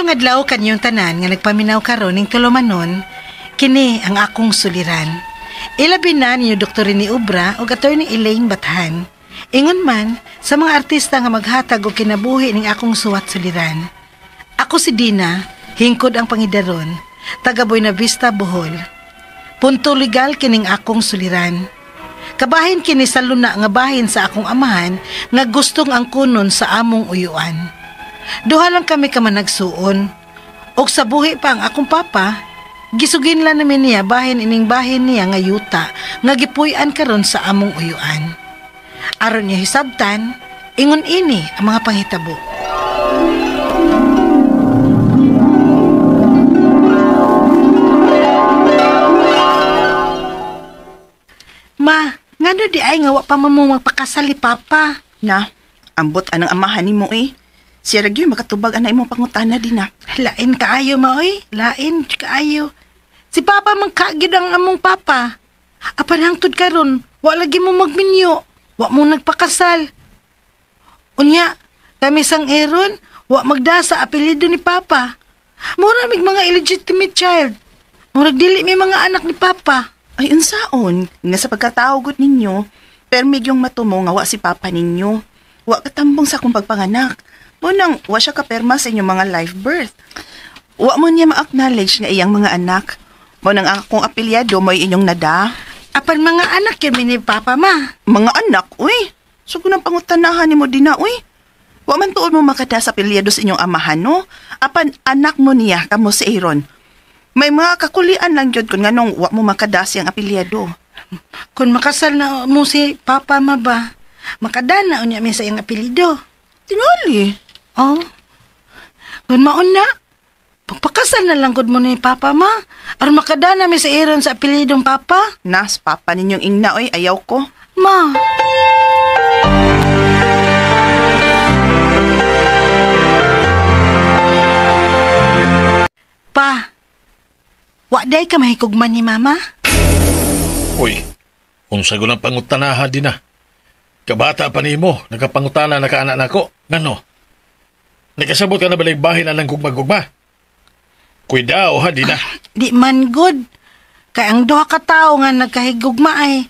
Maayong adlaw kanyong tanan nga nagpaminaw karon ning tulumanon, kini ang akong suliran. Ilabi na ninyo Dr. ni Ubra o Attorney Elaine Bathan. Ingon man sa mga artista nga maghatag og kinabuhi ning akong suwat suliran. Ako si Dina, hingkod ang pangidaron, taga Buena Vista, Bohol. Punto legal kining akong suliran. Kabahin kini sa luna nga bahin sa akong amahan nga gustong angkunon sa among uyuan. Duha lang kami ka managsuon. Og sa buhi pa ang akong papa, gisugin lang namin niya bahin ining bahin niya nga yuta nga gipuy-an karon sa among uyuan. Aron niya hisabtan, ingon ini ang mga panghitabo. Ma, ngano di ay nga wa pa mo magpakasal ni papa? Na, ambot anang amahan ni mo eh. Siya ragyo makatubag anay mo pangutana din na. Lain kaayo maoy, lain kaayo. Si papa man kaagid ang among papa. Apan hangtod karon, wa lagi mo magminyo, wa mo nagpakasal. Unya, kami sang eron, wa magdasa apelyido ni papa. Mura mig mga illegitimate child. Murag dili may mga anak ni papa. Ay unsaon, nga sa pagkatawgot ninyo, permig yung matumo nga wa si papa ninyo. Wa katambong sa akong pagpanganak. Munang, wa siya kaperma sa inyong mga live birth. Wa mo niya ma-acknowledge nga iyang mga anak. Munang akong apelyado mo inyong nada. Apan mga anak yun ni papa, ma. Mga anak, uy. So kung pangutanahan ni mo din na, uy. Wa man tuon mo makada sa apelyado sa inyong amahan, no? Apan anak mo niya, kamo si Aaron. May mga kakulian lang jud kung nganong wa mo makada siyang apelyado. Kung makasal na mo si papa, ma ba? Makadana unya mi sa iyang apelyido. Tingali. Oh, kung maon na, pagpakasal na lang gud mo ni papa, ma. Aron makadana mi sa Aaron sa apelyidong papa. Nas, papa ninyong ingna, oy, ayaw ko. Ma. Pa, wa day ka mahikugman ni mama? Uy, kung sago ng pangutanahan din na. Kabata pa ni mo, nakapangutana na kaanak nako. Ngano? Nakasabot ka na balay bahay na lang gugma-gugma? Kuidao ha, di na. Di man good. Kaya ang duha ka tao nga nagkahigugma ay,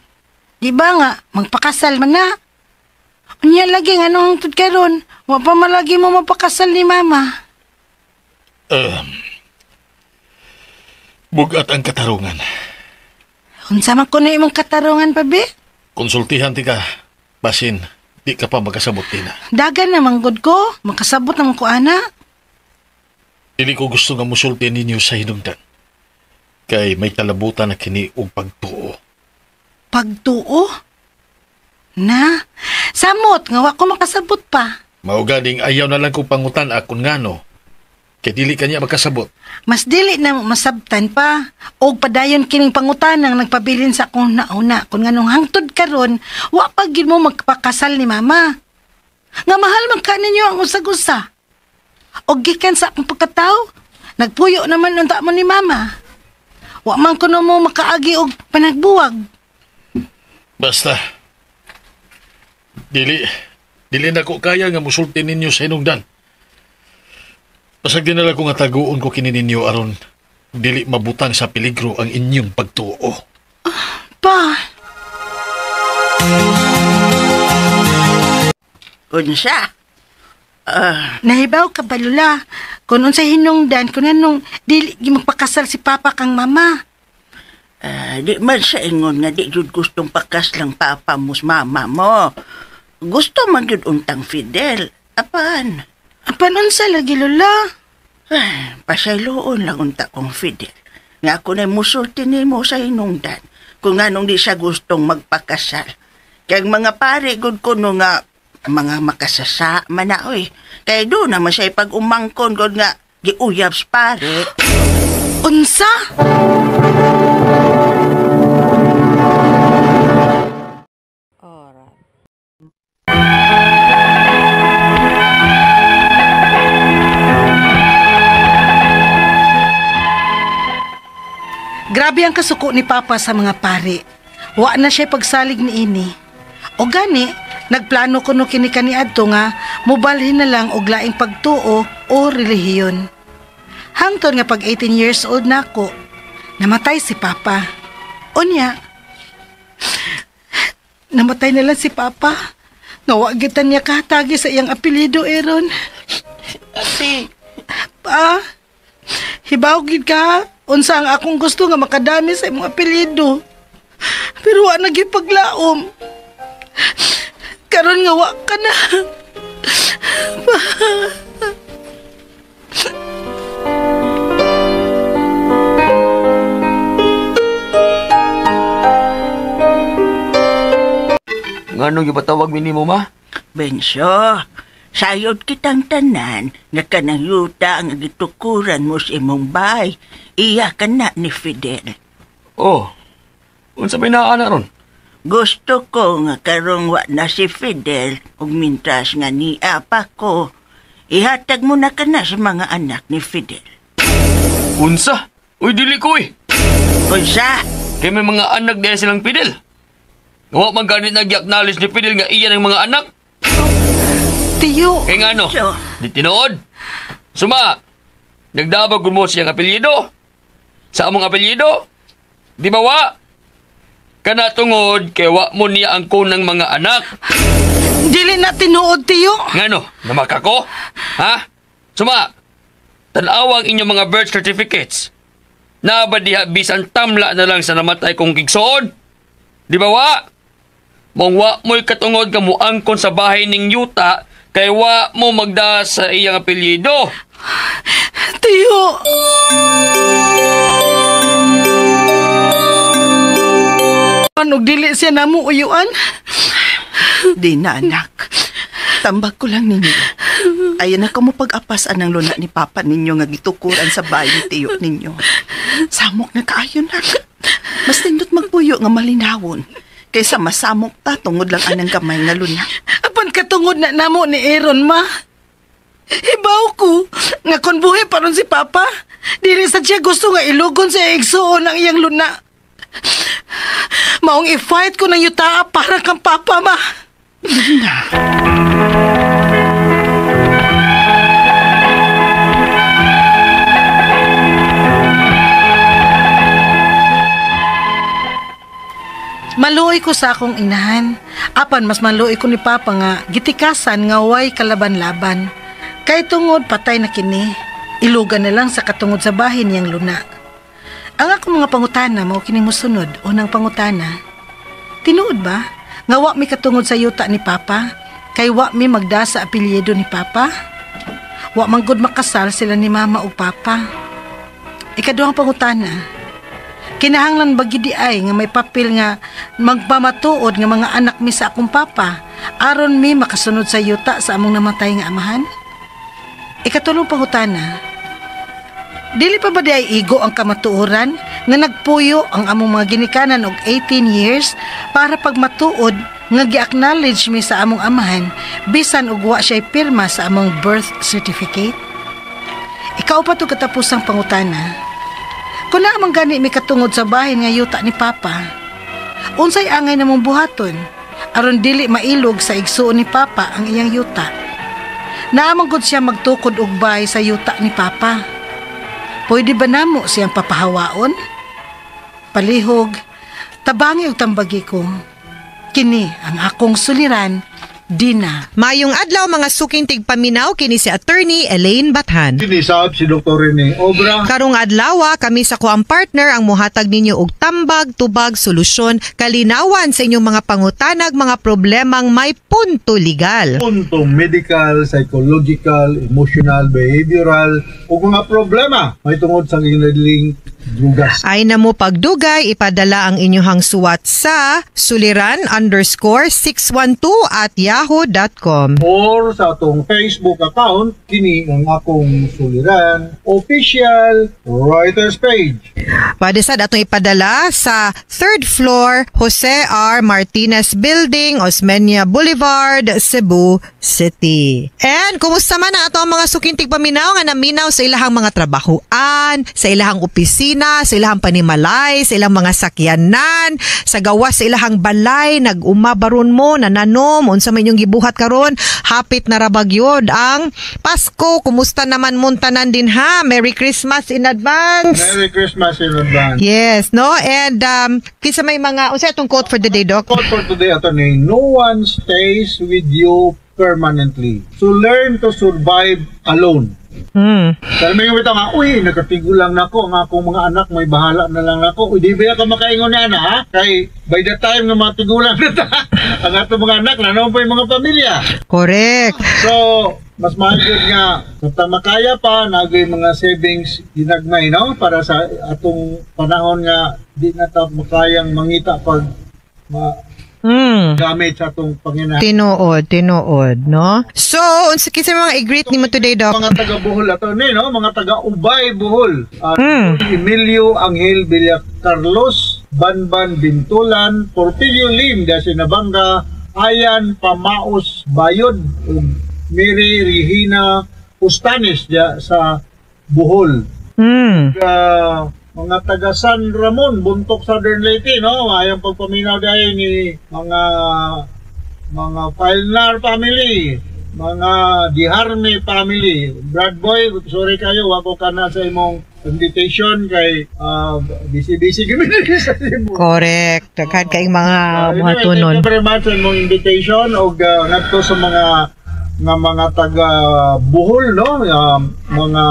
di ba nga, magpakasal man na. Unya lagi nga nung hangtod karon, wa pa malagi mo mapakasal ni mama. Bugat ang katarungan. Unsa man ko na imong katarungan pa, be? Konsultihan ti ka, basin, di ka pa magkasabot din na. Dagan naman good ko, makasabot naman ko ana. Dili ko gusto nga musulti ninyo sa hinungdan. Kay may kalabutan na kini og pagtuo. Pagtuo? Na, samot nga wa ko makasabot pa. Maugading ayaw na lang kong pangutan akon ngano. Kay dili kanya magkasabot. Mas dili na masabtan pa. Og padayon kining pangutanang nagpabilin sa akong nauna. Kung nganong hangtod karon, wa pa gid mo magpakasal ni mama. Nga mahal man ka ninyo ang usag-usa. Og gikan sa akong pagkatao, nagpuyo naman unta mo ni mama. Wa man kuno mo makaagi og panagbuwag. Basta. Dili na ko kaya nga musulti ninyo sa hinungdan. Pasag din nala ko nga taguon ko kini ninyo aron dili mabutang sa peligro ang inyong pagtuo. Pa. Unsa? Nahibaw ka balula. Kung unsa hinungdan, kung anong dili magpakasal si papa kang mama. Di man sa ingon nga di jud gustong pakaslang papa mo sa mama mo. Gusto man jud untang Fidel. Apan? Apan unsa lagi lula? Pasayloon lang unta kong Fidel. Nga ako na musulti ni mo sa hinungdan kung anong di siya gustong magpakasal. Kaya mga pare gud ko no nga mga makasasa man na oy. Kaya doon naman siya pag-umangkon gud nga giuyab sa pare. Unsa? Grabe ang kasuko ni Papa sa mga pari. Wa na siya pagsalig ni ini. O gani, nagplano kuno kini kaniadto nga mobalhin na lang og laing pagtuo o relihiyon. Hangtod nga pag 18 years old na ako, namatay si Papa. Unya, namatay na lang si Papa. Nawagitan niya kahatagi sa iyang apelyido, Aaron. Ate, Pa, hibawgid ka. Unsa ang akong gusto nga makadami sa imong apelyido. Pero wa nagipaglaom. Karon nga wa ka na. Pa. Nganong ipatawag mi nimo, ma? Benso, sayod kitang tanan nga kanang yuta ang gitukuran mo sa imong bahay. Iya ka na ni Fidel. Oh, unsa may naana ron? Gusto ko nga karong wa na si Fidel ug mintas nga niapa ko. Ihatag mo na ka na sa mga anak ni Fidel. Unsa? Uy, dili ko eh. Unsa? Kaya may mga anak dahil silang Fidel. Nga man ganit nag-acknowledge ni Fidel nga iyan ang mga anak. Tiyo. Kaya nga no, So, di tinuod. Suma, nagdabag mo siyang apelyido. Sa among apelyido, di ba wa? Kana tungod kay wa mo niya ang kunang mga anak. Dili na tinuod, Tiyo. Nga no, namaka ko? Ha? Suma, tanawang inyong mga birth certificates. Na ba diha bisan tamla na lang sa namatay kong kigsoon? Di ba wa? Mong wa mo'y katungod ka mo angkon sa bahay ning yuta kay wa mo magda sa iyang apelyido. Tiyo. Ano dili siya namo uyuan? Di na, anak. Tambag ko lang ninyo. Ayan na ko mo pag-apasan ang luna ni Papa ninyo nga gitukuran sa bahay ni tiyo ninyo. Samok na kaayo, nak. Mas tindot magpuyo nga malinawon. Kaysa masamok ta tungod lang anang kamay nga luna. Apan katungod na namo ni Aaron, ma. Ibaw ko, nga kon buhi pa ron si Papa. Dili sa siya gusto nga ilugon sa igsuon ang iyang luna. Maong i-fight ko ng yutaa para kang Papa, ma. Luna. Maluoy ko sa akong inahan. Apan mas maluoy ko ni Papa nga gitikasan nga way kalaban-laban. Kay tungod patay na kini, ilugan na lang sa katungod sa bahin niyang luna. Ang akong mga pangutana mao kining mosunod. Unang pangutana, tinuod ba nga wa mi katungod sa yuta ni Papa kay wa mi magda sa apelyido ni Papa? Wa man gud makasal sila ni Mama ug Papa. Ikaduhang pangutana, kinahanglan ba gid ay nga may papel nga magpamatuod nga mga anak mi sa akong Papa aron mi makasunod sa yuta sa among namatay nga amahan? Ikatulong pangutana, dili pa ba di ay igo ang kamatuoran nga nagpuyo ang among mga ginikanan og 18 years para pagmatuod nga gi-acknowledge mi sa among amahan bisan og wa siya pirma sa among birth certificate? Ikaw pa to katapusang pangutana, kung naman gani mi katungod sa bahin nga yuta ni Papa, unsay angay namong buhaton aron dili mailog sa igsuon ni Papa ang iyang yuta? Naamang gud siya magtukod og bay sa yuta ni Papa. Pwede ba namo siyang papahawaon? Palihog, tabangi og tambagi ko. Kini ang akong suliran, Dina. Mayong adlaw mga suking tigpaminaw kini si Attorney Elaine Bathan. Sinisab si Dr. Rene Obra. Karong adlaw kami sa kuang partner ang muhatag ninyo og tambag, tubag, solusyon, kalinawan sa inyong mga pangutanag, mga problemang may punto legal. Punto medical, psychological, emotional, behavioral o mga problema may tungod sa ginadling drugas. Ay na mo pagdugay, ipadala ang inyong suwat sa suliran_612@yahoo.com. Or sa atong Facebook account, kini ang akong suliran, official writers page. Pwede sad atong ipadala sa 3rd floor, Jose R. Martinez Building, Osmeña Boulevard, Cebu City. And kumusta man na ato ang mga sukintig paminaw nga naminaw sa ilahang mga trabahoan, sa ilahang opisina, opisina, sa ilahang panimalay, sa ilang mga sakyanan, sa gawas sa ilahang balay, nag-umabaron mo, nananom, unsa man inyong gibuhat karon, hapit na rabagyod ang Pasko. Kumusta naman muntanan din ha? Merry Christmas in advance. Merry Christmas in advance. Yes, no? And kinsa may mga, unsa itong quote for the day, Doc? Quote for today, attorney, no one stays with you permanently. So learn to survive alone. Pero may nga nga, uy, nagkatigulang na ako, ang akong mga anak, may bahala na lang ako. Uy, di ba ka makaingon na ha? Kay, by the time na matigulang na ta, ang atong mga anak, nanoon pa yung mga pamilya. Correct. So, mas mahigod nga, sa makaya pa, nagay mga savings ginagmay, no? Para sa atong panahon nga, di na ta makayang mangita pag gamit sa atong Panginoon. Tinuod, no? So, unsa kinsa mga i-greet nimo today, Doc? Mga taga Bohol ato ni, no? Mga taga Ubay Bohol. Emilio Angel Villa Carlos, Banban Bintulan, Porpilio Lim da Sinabanga, Ayan Pamaos Bayod, ug Mary Regina Pustanis da sa Bohol. Mga taga San Ramon, Buntok Southern Leyte, no? Ayang pagpaminaw dahil ni mga Filnar family, mga Diharme family. Brad Boy, sorry kayo, wako ka na sa imong invitation kay busy kami sa Cebu. Correct. Daghan kay mga tunon. Thank you very much sa imong invitation og ngadto sa mga taga Bohol, no? Mga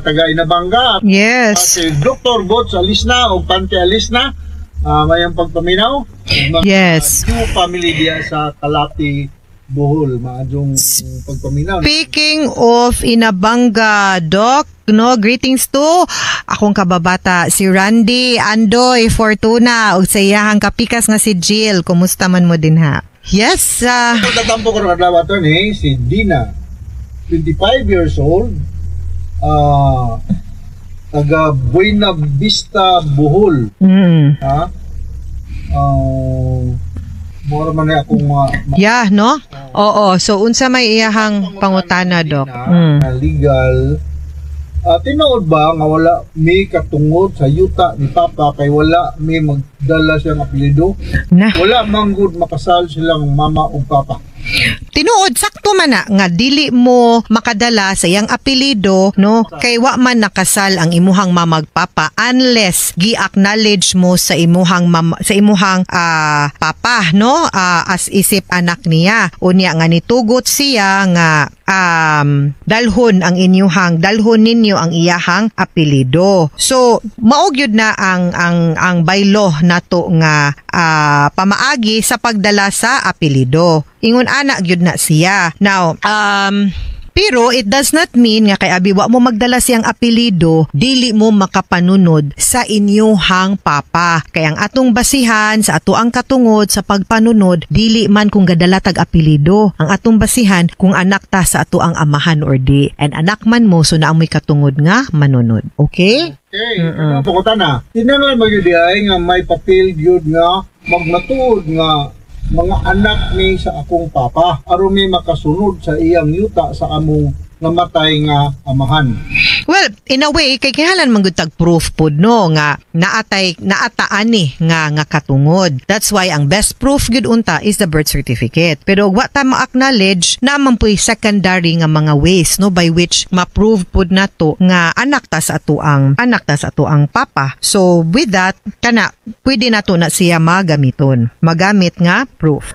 taga Inabanga. Yes. Si Dr. Bots Alisna o Pante Alisna, mayang pagpaminaw. Yes. Two family diya sa Kalati, Bohol, maadjong pagpaminaw. Speaking of Inabanga, Doc, no, greetings to akong kababata si Randy Andoy Fortuna ug sa iyahang kapikas nga si Jill. Kumusta man mo din ha? Yes. Tatampo ko rin adlaw ni si Dina, 25 years old. Taga Buena Vista, Bohol. Ha? Mora man akong yeah, no? Oo. So, unsa may iyahang pangutana, Doc? Legal. Tinuod ba nga wala may katungod sa yuta ni Papa kay wala may magdala siyang apelyido? Wala manggod makasal silang mama o papa. Tinuod sakto man na nga dili mo makadala sa iyang apelyido, no, kay wa man nakasal ang imuhang mamagpapa unless gi-acknowledge mo sa imuhang papa, no, as isip anak niya. Unya nga nitugot siya nga dalhon ninyo ang iyahang apelyido. So mao gyud na ang baylo nato nga pamaagi sa pagdala sa apelyido. Ingon anak gyud na siya. Now, pero it does not mean nga kay abi wa mo magdala siyang apelyido, dili mo makapanunod sa inyuhang papa. Kay ang atong basihan sa ato ang katungod sa pagpanunod, dili man kung gadala tag apelyido. Ang atong basihan kung anak ta sa ato ang amahan or di. And anak man mo, so naamoy katungod nga manunod. Okay? Okay. Pakutan na. Tinanong mo yun ay nga may papel yun nga magmatuod nga mga anak ni sa akong papa aron may makasunod sa iyang yuta sa among namatay nga amahan. Well, in a way kay kihalan man gud tag proof pod, no, nga naataan ni nga katungod. That's why ang best proof gud unta is the birth certificate. Pero wa ta ma-acknowledge naman po'y secondary nga mga ways, no, by which ma-prove pod nato nga anak ta sa ato ang papa. So with that kana pwede nato na siya magamit nga proof.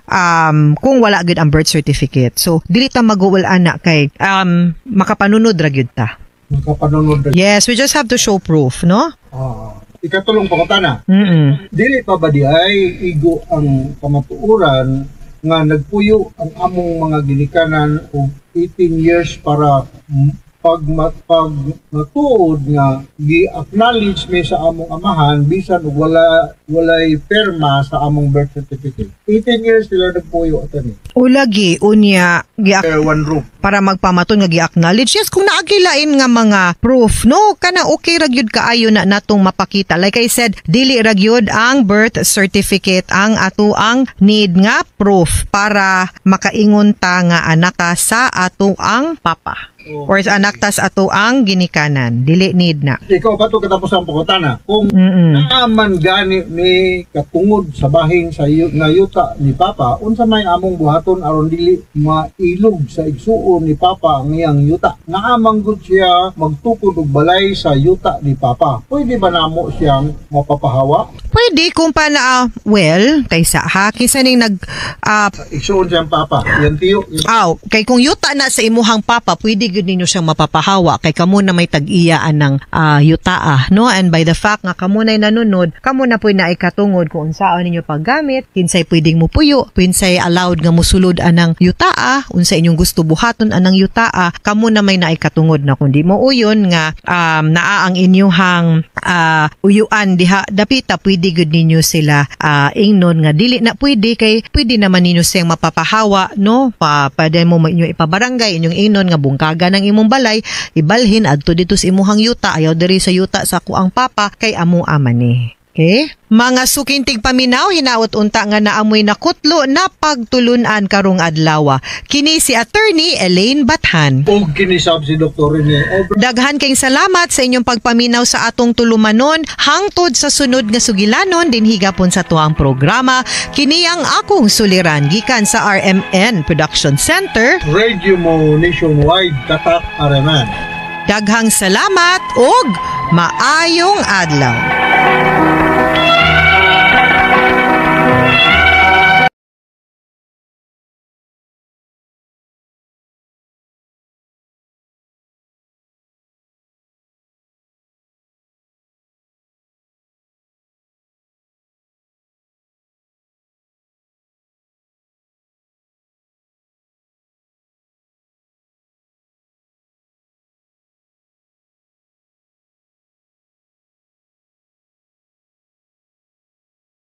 Kung wala gud ang birth certificate. So dili ta maguwal anak kay makapanunod ra gyud ta. Yes, we just have to show proof, no? Ikatulong pangutana. Dili pa ba di ay igo ang kamatuoran nga nagpuyo ang among mga ginikanan og 18 years para pag matuod nga gi-acknowledge mi sa among amahan bisan og walay perma sa among birth certificate. 18 years sila nagpuyo ato ni. Ulagi unya one room para magpamaton nga gi-acknowledge. Yes, kung naagilain nga mga proof, no, kana okay ra gyud kaayo na natong mapakita. Like I said, dili ra gyud ang birth certificate ang ato ang need nga proof para makaingon ta nga anak ta sa ato ang papa. Or anak tas ato ang ginikanan. Dili need na. Ikaw ba ito katapos ang pangutana? Kung naaman gani ni katungod sa bahin sa nga yuta ni Papa, unsa may among buhaton aron dili mailog sa igsuon ni Papa ang iyang yuta. Naamang gud siya magtukod og balay sa yuta ni Papa. Pwede ba namo siyang mapapahawa? Pwede kung paana, well, kaysa ha, kinsa ning Igsuon siyang Papa. Yan tiyo. kay kung yuta na sa imuhang papa, pwede gud ninyo siyang mapapahawa kay kamo na may tag-iyaan ng yutaa, no? And by the fact nga kamo na nanunod, kamo na pwede na ikatungod kung unsaon ninyo paggamit, kinsay pwedeng mupuyo, kinsay allowed nga musulod anang yutaa, unsa inyong gusto buhaton anang yutaa, kamo na may naikatungod na kundi mo uyon nga naa ang inyuhang uyuan diha dapita, pwede gud ninyo sila ingnon nga dili na pwede kay pwede naman ninyo siyang mapapahawa, no? Pwede mo inyo ipabarangay inyong ingnon nga bungkaga ng imong balay, ibalhin adto dito sa imuhang yuta, ayaw diri sa yuta sa kuang papa kay amo amani. Okay? Mga sukintig paminaw, hinaot unta nga naamoy nakutlo na pagtulunan karong adlaw. Kini si Attorney Elaine Bathan. O kinisab si Dr. Rene Obra. Daghan kayong salamat sa inyong pagpaminaw sa atong tulumanon hangtod sa sunod nga sugilanon din higapon sa tuang programa. Kini ang akong suliran gikan sa RMN Production Center. Radio mo nationwide Tatak Araman. Daghang salamat ug maayong adlaw.